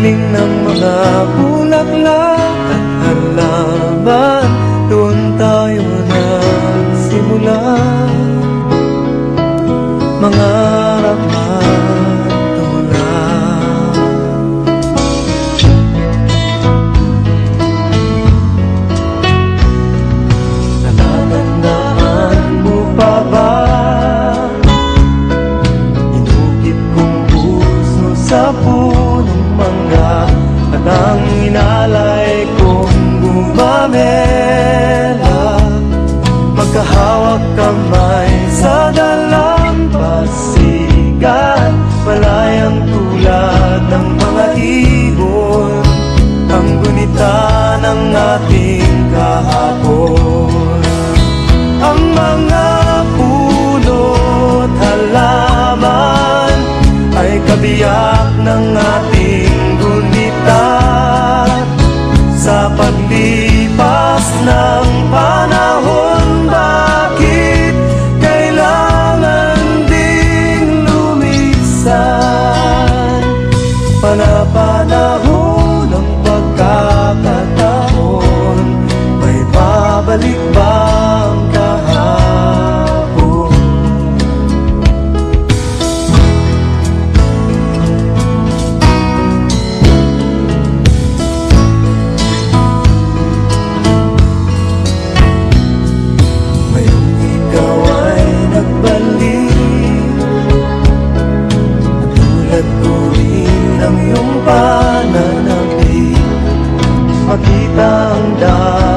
piling ng mga bulaklak at halaman, doon tayo nagsimula. Mangarap magtulad. Natatandaan mo pa ba? Inukit kong puso sa punong mangga, at ang inalay kong gumamela. Magkahawak kamay sa dalampasigan, malayang tulad ng mga ibon, ang gunita ng ating kahapon. Ang mga puno't halaman ay kabiyak ng ating gunita. Sa paglipas ng panahon, bakit kailangan ding lumisan? Panapanahon ng pagkakataon, may babalik bang kahapon? Ngayong ikaw ay nagbalik, tulad ko rin ang iyong pananabik. Makita ang dahil